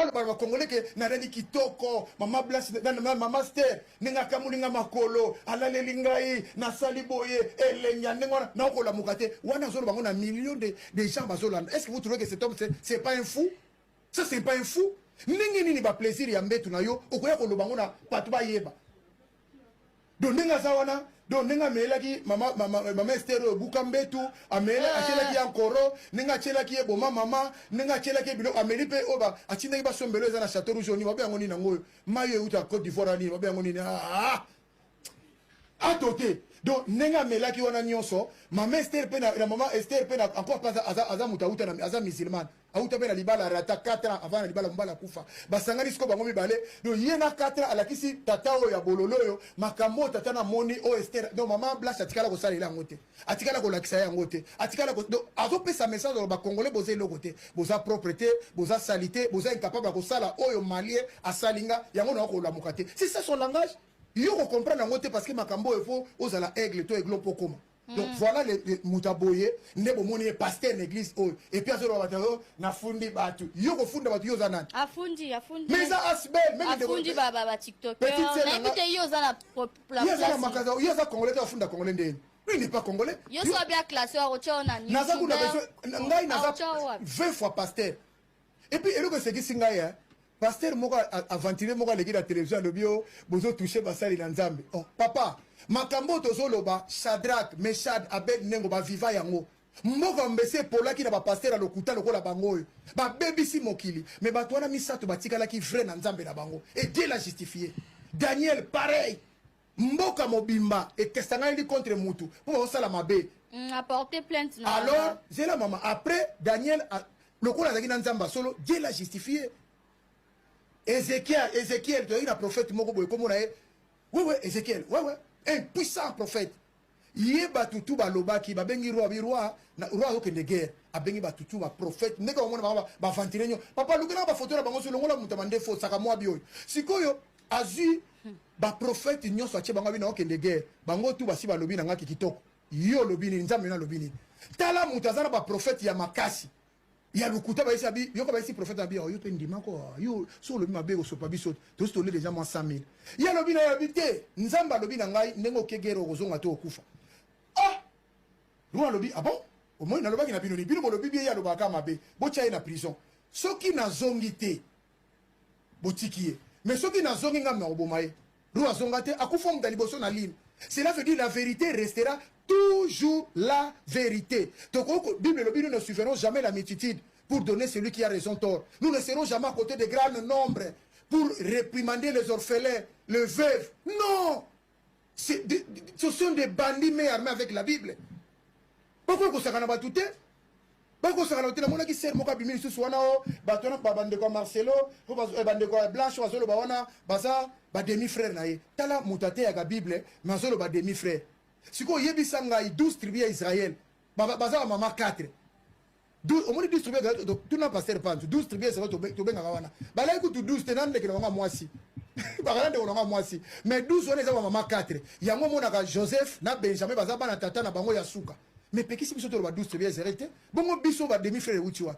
alors ba congolais que narani kitoko mama Blanche mama Esther ninga kamulinga makolo alaleli ngai na saliboye elenya ngona na ko la mukate wana zolo bango na millions de gens bazolanda. Est-ce que vous trouvez que cet homme c'est pas un fou? Ça c'est pas un fou? Ningi nini ba plaisir ya mbetu na yo okoya ko lobango na patu ba yeba. Donc ninga zawana donc ninga melaki mama Esther bukambetu amela achelaki encore ninga achelaki boma mama ninga achelaki bilo amelipe oba achinaki ba sombelo za na Château Rouge ni babe ngoni na ngoyo mayo uta Côte d'Ivoire ni babe ngoni na atote. Donc ninga melaki wana nyonso mama Esther pena la mama Esther pena encore pas aza mutauta na aza musulman auta pena libala rata 4 ans avant libala mbala kufa basangani siko bango mibale. Donc yena 4 ans alakisi tatao ya bololo yo makambo tata na moni o Esther. Donc mama Blanche atikala ko sala ila ngote atikala ko lakisa ya ngote atikala ko donc azo pesa message ba congolais boze lokote boza propreté boza salité boza incapable ko sala oyo malien asalinga yango na ko la mukate. C'est ça son langage. Yo ko comprendre ngote parce que makambo il faut aux ala aigle to aigle pokoma. Donc voilà les mutaboye nebo moni pasteur l'église oh et puis azolo batalo na fundi batu yo ko funda batu yo zanani afundi mais ça asbel même afundi baba TikTok na bite yo zana la place yo za congolais to funda congolais ndeni lui n'est pas congolais yo so bien classé au chona ni naza kuna besoin ngai naza 20 fois pasteur et puis eloko c'est qui singa ya pasteur moko aventuré moko leki la télévision le bio bozo toucher basali na nzambe oh papa makambo tozoloba Shadrach Meshach Abednego ba viva yango moko mbese polaki na ba pasteur lokuta lokola bango ba bebisi mokili mais bato wana misato batikala ki vrai na nzambe na bango et Dieu l'a justifié. Daniel pareil mboka mobimba et kestanga ndi contre mutu pour osala mabe apporter plainte na alors c'est la maman après Daniel lokola zaki na nzamba solo Dieu l'a justifié. Ézéchiel tu as eu un prophète moko boy comme on a oui Ézéchiel ouais un puissant prophète yé batutu balobaki babengi roi na roi okende guerre abengi batutu ba prophète ndeka omona ba vantirenyo papa lukena ba photo na bango so longola mutamande fo saka mwa biyo sikoyo azu ba prophète nyonso atie bango bina okende guerre bango tu basi balobi na ngaki kitoko yo lobini nzambe na lobini tala mutazana ba prophète ya makasi ya lukuta ba isabi yoko ba isi prophète abi yo to ndima ko yo so lobi mabe ko sopa biso to sto le déjà moins 100 000 ya lobi na habité nzamba lobi na ngai ndengo kegero kozonga to okufa ah roi lobi ah bon au moins na lobaki na bino ni bino lobi bi ya lobaka mabe bo tia na prison soki na zongi te botikie mais soki na zongi ngam na obomaye roi zonga te akufa mdali boso na ligne. Cela veut dire la vérité restera toujours la vérité. Donc, Bible et nous ne suivrons jamais la multitude pour donner celui qui a raison tort. Nous ne serons jamais à côté des grands nombres pour réprimander les orphelins, les veuves. Non! Ce sont des bandits mais armés avec la Bible. Pourquoi vous savez pas tout? Bako sakala tena mona ki ser moka bimini susu wana o batona babande ko Marcelo ko bande ko Blanche wazolo ba wana baza ba demi frère na ye tala mutate ya ka Bible mazolo ba demi frère siko yebisa ngai 12 tribus ya Israël baza mama 4 12 omoni 12 tribus donc tout na pasteur pantu 12 tribus ça to benga wana bala ku 12 tenande ke nga mwasi bakalande ko nga mwasi mais 12 wana za mama 4 yango mona ka Joseph na Benjamin baza bana tata na bango ya suka. Mais peki si biso to ba 12 très bien arrêté bongo biso ba demi frère utiwa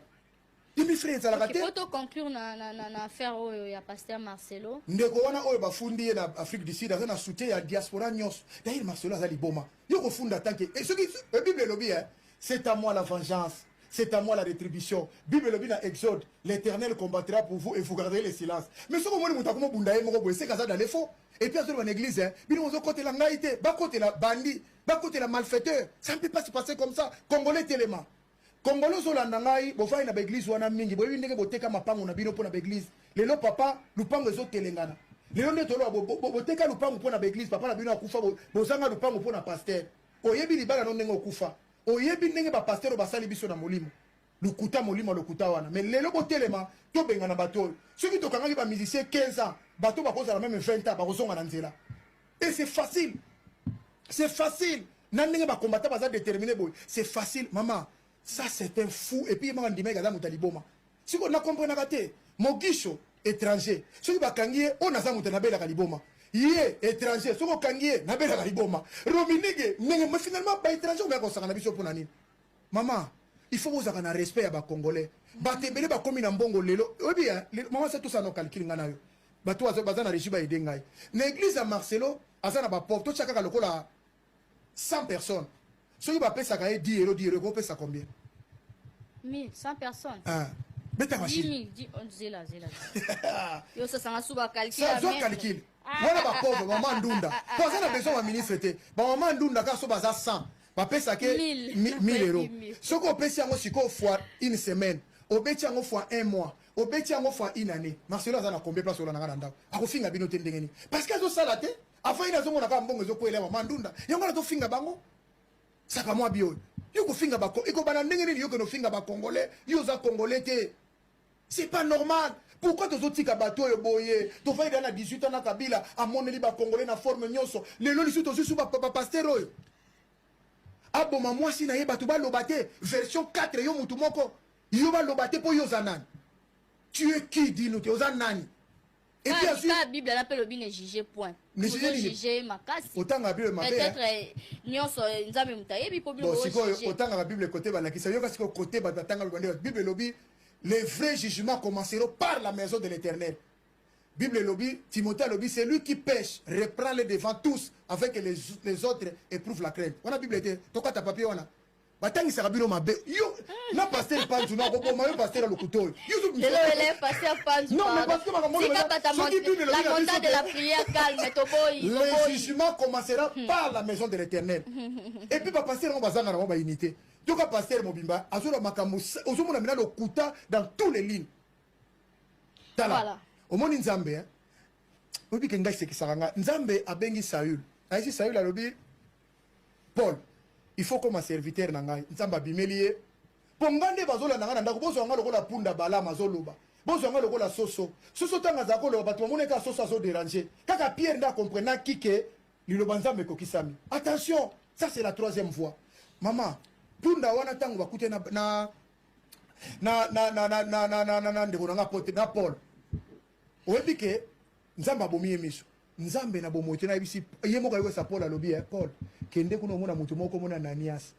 demi frère za la kate faut conclure na affaire oyo ya pasteur Marcelo ndeko wana oyo bafundi na Afrique du Sud na soutien ya diaspora nyos d'ailleurs Marcelo azali boma yo ko funda tanke et ce qui Bible lobi c'est à moi la vengeance c'est à moi la rétribution. Bible lobi na Exode l'Éternel combattra pour vous et vous garderez le silence. Mais ce que moi muta ko bunda yemo ko c'est kaza dans les faux et puis sur l'église bino zo côté la ngaité ba côté la bandit ba côté la malfaiteur. Ça ne peut pas se passer comme ça. Congolais tellement Congolais zolanda ngai bo fai na l'église wana mingi bo ndenge boteka mapango na bino pona l'église lelo papa lupango zo telengana lelo ndetolo boteka lupango pona l'église papa na bino akufa bo zanga lupango pona pasteur oyebi libala no ndenge okufa oyebi ndenge ba pasteur basali biso na molimo lukuta molimo lukuta wana mais lelo botelema to benga na bato soki to kangaki ba musicien 15 ans bato ba koza la même 20 ans ba kozonga na nzela et c'est facile na ndenge ba combattant baza déterminé boy c'est facile maman ça c'est un fou et puis maman ndimeka za mutaliboma siko na comprendre kate mogisho étranger soki ba kangié on aza mutana bela kaliboma yé étranger soko kangié na bela kaliboma rominige ndenge mais finalement ba étranger on va kosanga na biso pona nini maman il faut vous avoir un respect à ba congolais batebele ba komi na mbongo lelo obi maman c'est tout ça no calcul ngana yo bato bazana régime ba edengai na église à Marcelo azana ba pauvre to chaka lokola 100 personnes soki ba pesa ka 10 euros ko pesa combien 100 personnes ah beta 10 000 zela yo ça sanga suba calcul ça doit calcul wana ba pauvre maman ndunda to azana besoin wa ministre te ba maman ndunda ka so baza 100 ba pesa ke 1000 euros soko opesi yango siko fois une semaine obeti yango fois un mois obeti yango fois une année Marcelo azana combien place olana ngana ndako akofinga bino te ndengeni parce que azo sala te afa ina zongo na ka mbongo zo koelewa mandunda yango na to finga bango saka mwa bio yo ko finga bako iko bana ndengeni yo ko no finga ba congolais yo za congolais te c'est pas normal. Pourquoi tu as dit que bateau est boyé? Tu fais dans 18 ans na Kabila à mon eli ba congolais na forme nyonso les loli sur to suba papa pasteur ah bon moi si na yeba tu ba lobate version 4 yo mutu moko yo ba lobate po yo zanani tu es qui dit nous tu es zanani et puis ensuite la Bible l'appelle le bien juger point mais juger makasi autant la Bible ma peut-être nyonso nzambe mutayebi po Bible autant la Bible côté ba la kisa yo kasi côté ba tanga ba Bible lobi les vrais jugements commenceront par la maison de l'Éternel. Bible lobby, Timothée lobby, c'est lui qui pêche, reprend les devants tous, afin que les autres éprouvent la crainte. On a Bible était, toka ta papier on a. Batangi sarabino mabe. Yo, na pasteur panzu na bobo mayo pasteur le couteau. Yo, le pasteur panzu. Non, mais parce que ma la montagne de la prière calme toboy. Le jugement commencera par la maison de l'Éternel. Et puis ba pasteur on bazanga na ba unité. Yoka pasteur Mobimba, azura makamu, ozomona mina le kuta dans tous les lignes. Voilà. Au monde Nzambe, hein. Obi kenga sekisaranga. Nzambe abengi Saül. Aïsi Saül alobi Paul, il faut comme un serviteur nangai. Nzamba bimelie. Pongande bazola nanga ndako bozo nga lokola punda bala mazoloba. Bozo nga lokola soso. Soso tanga zako lo bato mone ka soso azo déranger. Kaka Pierre nda comprendre kike liloba Nzambe kokisami. Attention, ça c'est la troisième fois. Maman punda wana tangu bakute na ndeko nanga pote na Paul oyebi ke nzambe abomi emiso nzambe na bomote na bisi ye moko ayebisa Paul alobi Paul kende kuna omona mutu moko mona Ananias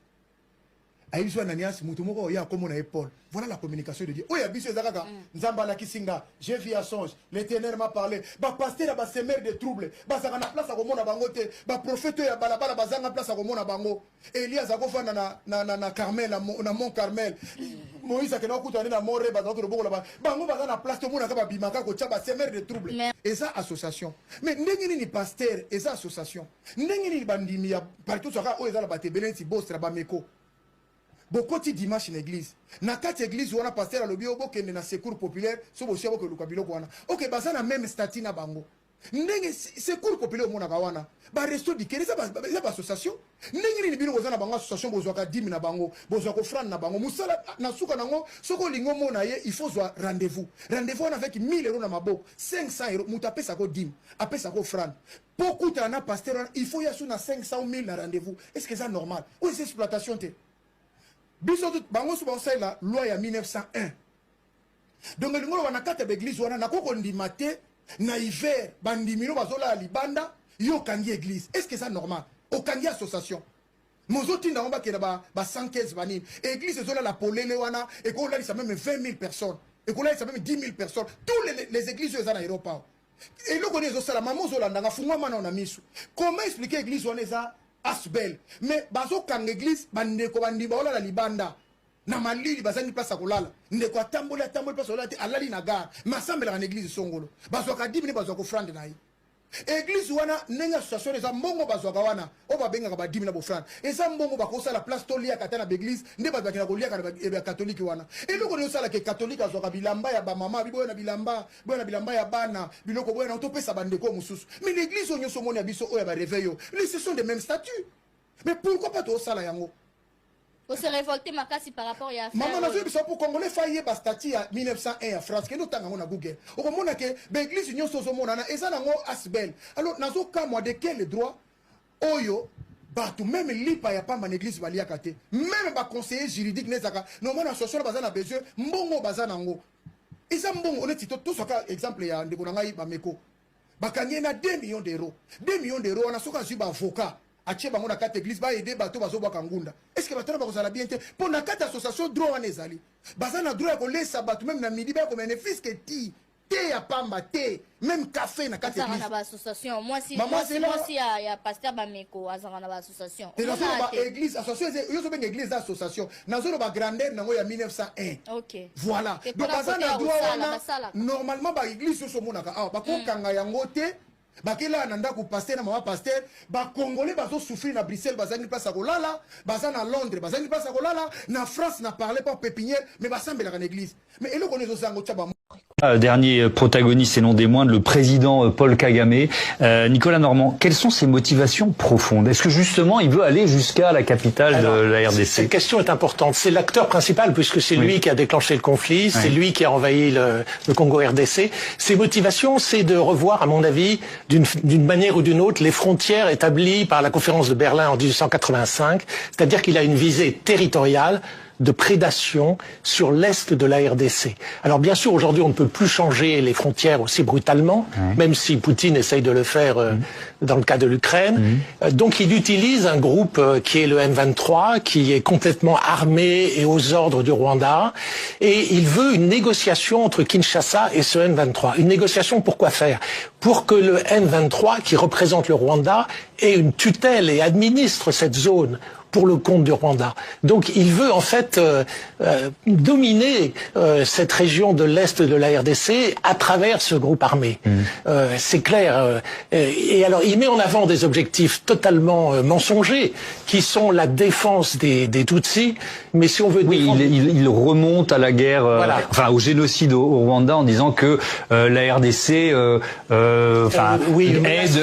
ayibiso Ananias mutu moko oya akomona Paul. Voilà la communication de Dieu. Oya biso ezakaka nzambe alakisinga j'ai vu un songe l'Éternel m'a parlé ba pasteur ba semer de troubles ba saka na place akomona bango te ba prophète ya balabala bazanga place akomona bango Elias akofana na Carmel na Mont Carmel Moïse akena okutana na Moré bazako lobokola ba bango baza na place to mona ka ba bimaka ko tcha ba semer de troubles et ça association mais ndenge ni pasteur et ça association ndenge ni bandimi ya partout saka o ezala batebelensi bostra ba meko bokoti dimanche na église na kati église wana pasteur alobi obokende na secours populaire so bosia boko luka biloko wana OK baza na même statut na bango ndenge secours populaire mona ka wana ba resto di kere za ba association ndenge ni biloko za na bango association bozwa ka 10 na bango bozwa ko franc na bango musala na suka nango soko lingo mona ye il faut zwa rendez-vous wana avec 1000 euros na maboko 500 euros muta pesa ko 10 apesa ko franc beaucoup na pasteur il faut ya su na 500 000 na rendez-vous est-ce que c'est normal ou c'est exploitation te biso tout bango so ba la loi ya 1901 donc ngolo wana kata l'église wana na koko ndimate na hiver bandimino bazola libanda yo kangi église est-ce que ça normal okangi association mozoti na omba kena ba 115 banini église zola la polele wana et ko la ça même 20 000 personnes et ko la ça même 10 000 personnes tous les églises za na Europe et lo connait zo sala mamo zola ndanga fungwa mana na misu comment expliquer église wana za asbel mais bazo kanga église bandeko bandimba ola la libanda na malili bazangi place kolala ndeko atambola place olala te alali na gare masambela na église songolo bazo ka 10 minutes bazo ko frande na yi église wana nenga association eza mbongo bazo ka wana o ba benga ka ba 10 minutes bo frande eza mbongo ba ko sala place tolia kata na église nde bazo ka kolia ka ba catholique wana et loko ne sala ke catholique azo ka bilamba ya ba mama bibo na bilamba ya bana biloko boya na to pesa bandeko mususu mais l'église onyo somoni abiso oya ba réveil les ce sont des mêmes statuts mais pourquoi pas to sala yango on se révolter makasi par rapport à maman na zo biso pour congolais faillé ba statut ya 1901 à France que nous tanga na Google o komona ke ba église nyonso zo mona na eza nango asbel alors nazo ka moi de quel droit oyo bato même lipa ya pamba na église balia kate même ba conseiller juridique nezaka no mona social bazana besoin mbongo bazana ngo eza mbongo on est to soka exemple ya ndeko ngai ba meko bakangi na 2 millions d'euros on a soka zu ba avocat atie bango na kati église ba aider bato bazobwaka ngunda. Est-ce que bato ba kozala bien te pour na kati association droit wana ezali. Baza na droit ko lesa bato même na midi ba ko bénéfice que ti thé ya pamba thé même café na kati église. Ça na association. Moi si y a pasteur Bameko azanga na association. Et na ba église association yo so ben église association. Na zo ba grandeur nango ya 1901. OK. Voilà. Donc baza na droit wana normalement ba église so monaka ah ba ko kanga yango te. Bakela nanda ko pasteur na mama pasteur ba congolais bazo souffrir na Bruxelles bazangi place kolala baza na Londres bazangi place kolala na France na parler pas pépinière mais basambela na église mais elo konezo sango tchaba. Dernier protagoniste et non des moindres, le président Paul Kagame. Nicolas Normand, quelles sont ses motivations profondes? Est-ce que justement il veut aller jusqu'à la capitale de la RDC? Cette question est importante. C'est l'acteur principal puisque c'est lui qui a déclenché le conflit, c'est lui qui a envahi le Congo RDC. Ses motivations, c'est de revoir, à mon avis, d'une manière ou d'une autre, les frontières établies par la conférence de Berlin en 1885. C'est-à-dire qu'il a une visée territoriale de prédation sur l'est de la RDC. Alors bien sûr, aujourd'hui, on ne peut plus changer les frontières aussi brutalement, même si Poutine essaye de le faire dans le cas de l'Ukraine. Donc il utilise un groupe qui est le M23, qui est complètement armé et aux ordres du Rwanda, et il veut une négociation entre Kinshasa et ce M23. Une négociation pour quoi faire? Pour que le M23, qui représente le Rwanda, ait une tutelle et administre cette zone pour le compte du Rwanda. Donc il veut en fait dominer cette région de l'Est de la RDC à travers ce groupe armé. C'est clair. Et alors il met en avant des objectifs totalement mensongers qui sont la défense des Tutsis. Mais si on veut... Oui, il remonte à la guerre, enfin au génocide au Rwanda en disant que la RDC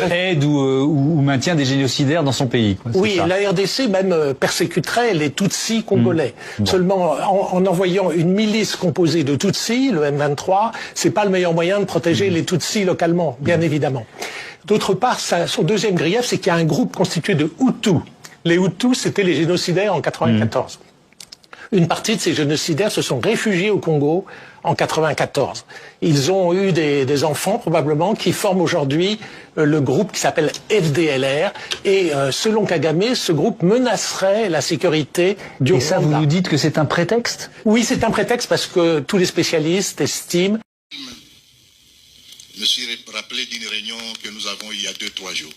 aide ou maintient des génocidaires dans son pays. Quoi, oui, ça. La RDC même persécuterait les Tutsis congolais. Seulement, en envoyant une milice composée de Tutsis, le M23, c'est pas le meilleur moyen de protéger les Tutsis localement, bien évidemment. D'autre part, son deuxième grief, c'est qu'il y a un groupe constitué de Hutus. Les Hutus, c'était les génocidaires en 94. Une partie de ces génocidaires se sont réfugiés au Congo en 94. Ils ont eu des enfants probablement qui forment aujourd'hui le groupe qui s'appelle FDLR et selon Kagame, ce groupe menacerait la sécurité du Rwanda. Et ça, vous nous dites que c'est un prétexte? Oui, c'est un prétexte parce que tous les spécialistes estiment... Je me suis rappelé d'une réunion que nous avons il y a 2-3 jours.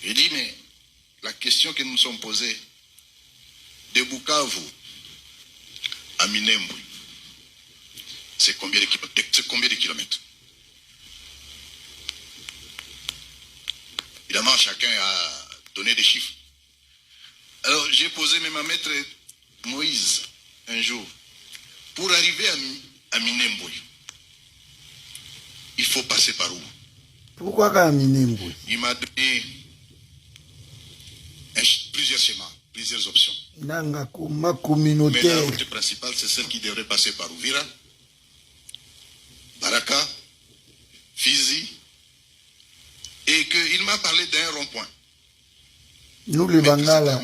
J'ai dit, mais la question que nous nous sommes posée, de Bukavu à Minembwe, c'est combien de kilomètres? Évidemment, chacun a donné des chiffres. Alors, j'ai posé même à maître Moïse un jour, pour arriver à Minembwe, il faut passer par où? Pourquoi à Minembwe? Il m'a donné plusieurs schémas, plusieurs options. Ma Mais communautaire. la route principale, c'est celle qui devrait passer par Uvira, Baraka, Fizi, et qu'il m'a parlé d'un rond-point. Nous, les Bangala,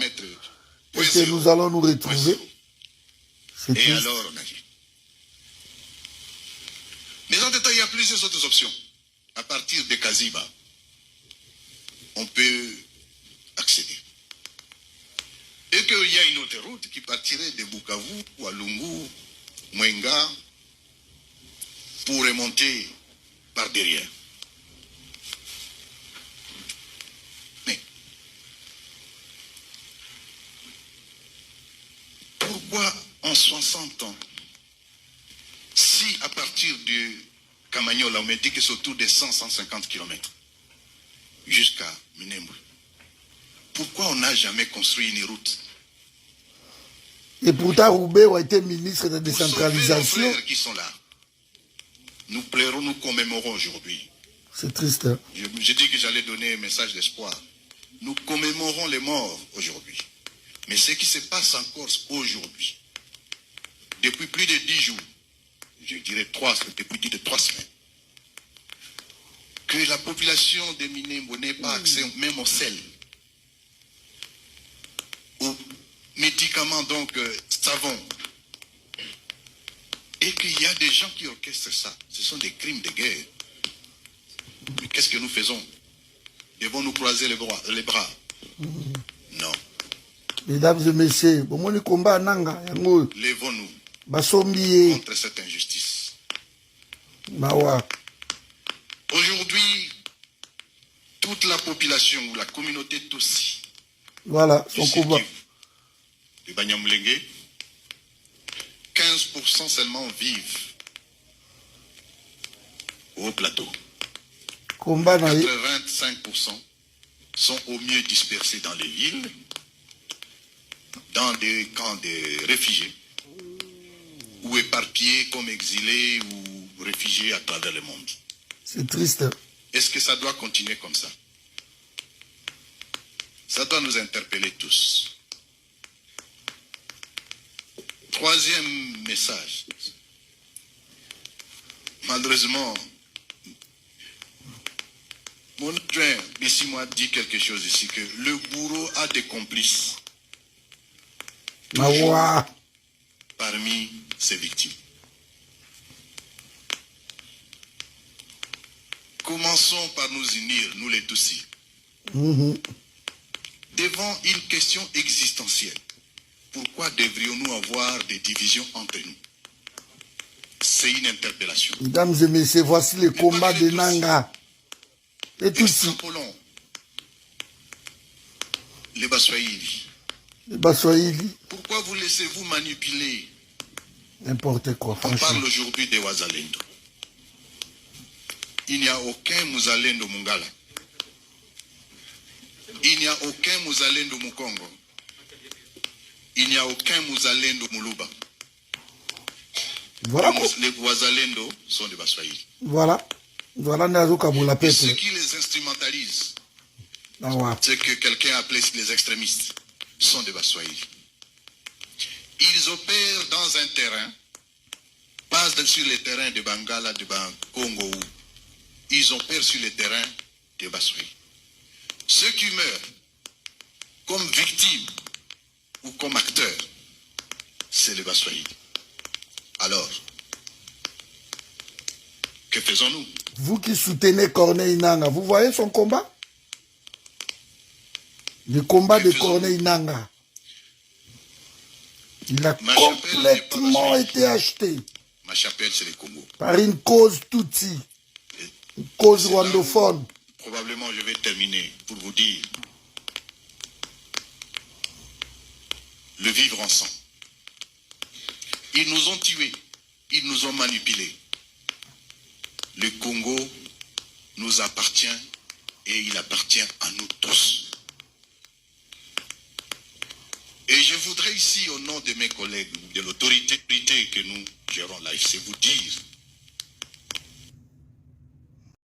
est-ce que nous allons nous retrouver? Et alors, on a dit. Mais en détail, il y a plusieurs autres options. À partir de Kaziba, on peut accéder. Et qu'il y a une autre route qui partirait de Bukavu, Walungu, Mwenga, pour remonter par derrière. Mais pourquoi en 60 ans, si à partir du Kamanyola, on me dit que c'est autour de 100-150 km jusqu'à Minembwe, pourquoi on n'a jamais construit une route? Et pourtant, Roubaix a été ministre de la décentralisation. Nos frères qui sont là, nous plairons, nous commémorons aujourd'hui. C'est triste. Hein? J'ai dit que j'allais donner un message d'espoir. Nous commémorons les morts aujourd'hui. Mais ce qui se passe en Corse aujourd'hui, depuis plus de 10 jours, je dirais depuis plus de 3 semaines, que la population de Minembwe n'ait pas accès même au sel, aux médicaments, donc savon, et qu'il y a des gens qui orchestrent ça. Ce sont des crimes de guerre. Mais qu'est-ce que nous faisons? Devons-nous croiser les bras? Non. Mesdames et messieurs, bon combat nanga yango. Levons-nous Basombiye. contre cette injustice. Mawa. Aujourd'hui, toute la population ou la communauté Tossi Voilà, son combat. De Banyamulenge, 15% seulement vivent au plateau. Combat 85% sont au mieux dispersés dans les villes, dans des camps de réfugiés, ou éparpillés comme exilés ou réfugiés à travers le monde. C'est triste. Est-ce que ça doit continuer comme ça? Ça doit nous interpeller tous. Troisième message. Malheureusement, mon adjoint ici m'a dit quelque chose ici, que le bourreau a des complices Mawa. parmi ses victimes. Commençons par nous unir, nous les Tutsis, devant une question existentielle. Pourquoi devrions-nous avoir des divisions entre nous? C'est une interpellation. Mesdames et messieurs, voici le combat de Nanga. Et tout ça. Extrapolons les Baswahili. Les Baswahili. Pourquoi vous laissez-vous manipuler? N'importe quoi, On franchement. parle aujourd'hui des Wazalendo. Il n'y a aucun Muzalendo Mungala. Il n'y a aucun Muzalendo Mukongo. Il n'y a aucun Muzalendo Muluba. Voilà. Les Wazalendo sont des Baswahili. Voilà. Voilà Nazo Kabula Et peuple. ceux qui les instrumentalisent, Mawa. ce que quelqu'un appelait les extrémistes, sont des Baswahili. Ils opèrent dans un terrain, pas sur les terrains de Bangala, de Congo. Ils opèrent sur les terrains de Baswahili. Ceux qui meurent comme victimes ou comme acteurs, c'est les Baswahili. Alors, que faisons-nous? Vous qui soutenez Corneille Nanga, vous voyez son combat? Le combat de Corneille Nanga. Il a complètement été acheté Ma chapelle, c'est le Congo. par une cause Tutsi, une cause rwandophone. Probablement, je vais terminer pour vous dire le vivre ensemble. Ils nous ont tués, ils nous ont manipulés. Le Congo nous appartient et il appartient à nous tous. Et je voudrais ici, au nom de mes collègues, de l'autorité que nous gérons là, c'est vous dire